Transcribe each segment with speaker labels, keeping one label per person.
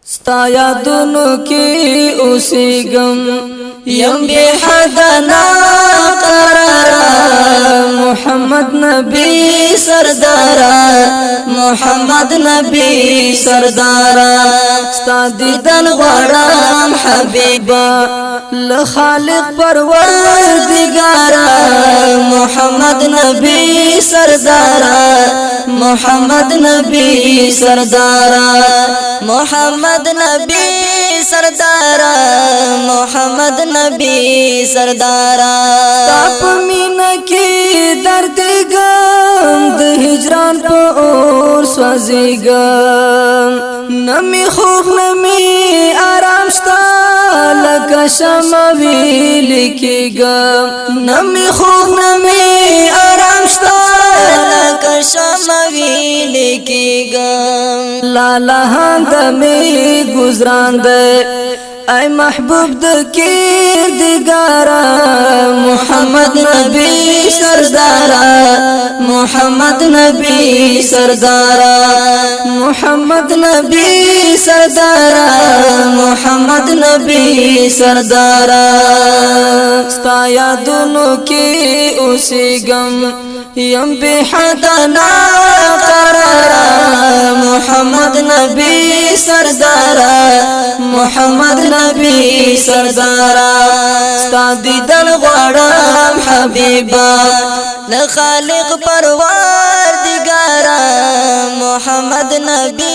Speaker 1: ستا یادونو کی اوسیگم یم بی حدنا قرارا محمد نبی سردارا محمد نبی سردارا ستا دیدن غوارم حبیبا لخالق پروردگارا محمد نبی سردارا محمد نبی سردارا محمد نبی سردارا محمد نبی سردارا تاپ مینا کی درد گم د هجران په اور سوځيګم نمی خوب نمی آرام شتا لکه شمع ویل کېږم نمی خوب نمی آرام شتا لکه شمع ویل کېږم لالا هند می گزران ده اے محبوب د کردگارا محمد نبی سردارا محمد نبی سردارا محمد نبی سردارا محمد نبی سردارا ستا یادونو کی اوسیگم یم بی حدنا قرارا محمد نبی سردارا محمد نبی سردارا ستا دیدن غوارم حبیبا لخالق پروردگارا محمد نبی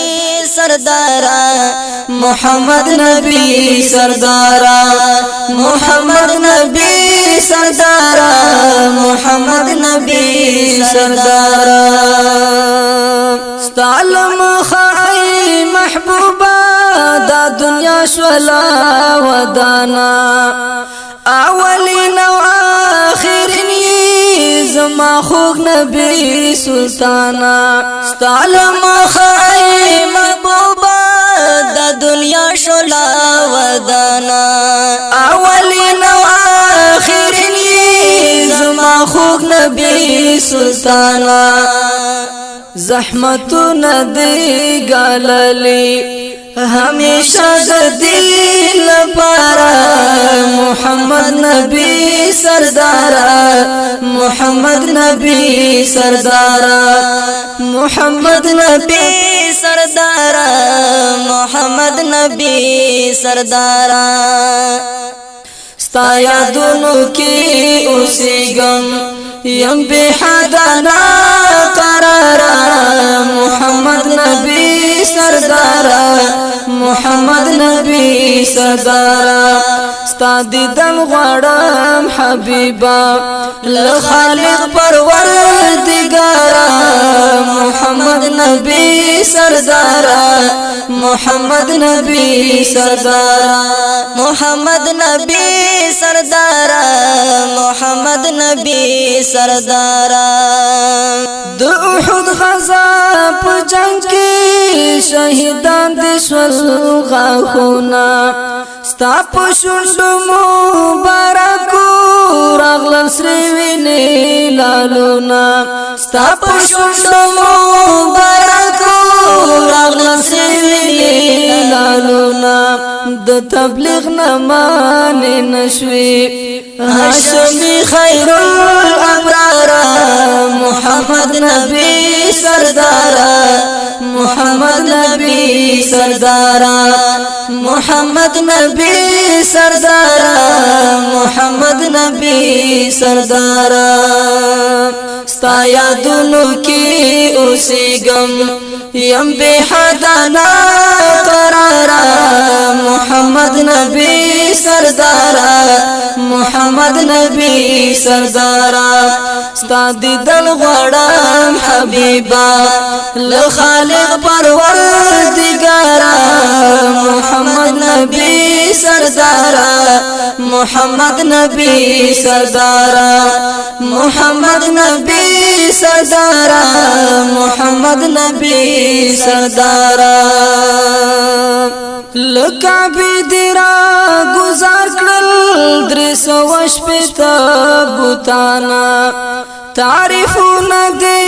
Speaker 1: سردارا محمد نبی سردارا محمد نبی سردارا محمد نبی سردارا ستعلم خائی محبوبا دا دنیا شولا ودانا اولین و آخرین زما خوگ نبی سلطانا ستعلم خائی محبوبا دا دنیا شولا ودانا اولین و آخرین زما خوگ نبی سلطانا زحمتو ندی گاللی ہمیشہ دل پارا محمد نبی سردارا محمد نبی سردارا محمد نبی سردارا محمد نبی سردارا ستا یادونو کی اوسیگم یم بی حدنا قرارا محمد نبی سردارا محمد نبی سردارا ستا دیدن غوارم حبیبا لخالق پروردگارا محمد نبی سردارا محمد نبی سردارا محمد نبی سردارا محمد نبی سردارا د احد غزا په جنگ کې شهیدان د شول غاخونا ستا په شونډو مبارکو راغلل سری وینې لالونا ستا په شونډو مبارکو راغلل سری وینې لالونا د تبلیغ نه مانې نشوي هاشمی خیر الابرار محمد نبی سردارا محمد نبی سردارا محمد نبی سردارا محمد نبی سردارا ستا یادونو کی اوسیگم یم بی حدنا قرارا محمد نبی سردارا محمد نبی سردارا ستا دیدن غوارم حبیبا لخالق پروردگارا محمد نبی سردارا محمد نبی سردارا محمد نبی سردارا محمد نبی سردارا لکعبی دیرا گزار کړل درې سوه شپېته بوتانا تعریفونه دی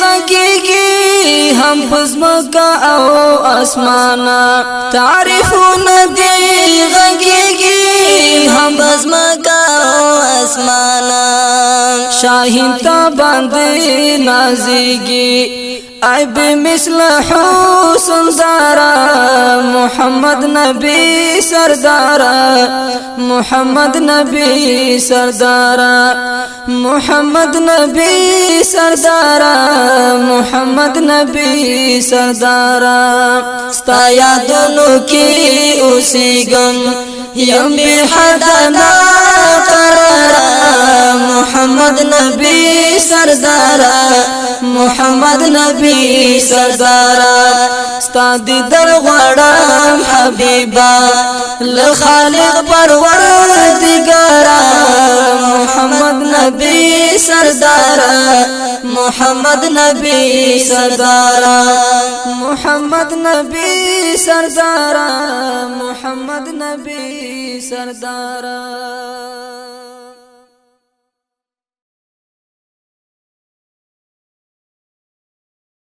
Speaker 1: غږیږي هم پزمکا او اسمانا تعریفونه دی غږیږي هم پزمکا او اسمانا شاهین تا باندې نازیږي ای بمثل حسن دارا محمد نبی سردارا محمد نبی سردارا محمد نبی سردارا محمد نبی سردارا ستا یادونو کی اوسیگم یم بی حدنا قرارا محمد نبی سردارا محمد نبی سردارا ستا دیدن غواړم حبیبا لخالق پروردگارا محمد نبی سردارا محمد نبی سردارا محمد نبی سردارا محمد نبی سردارا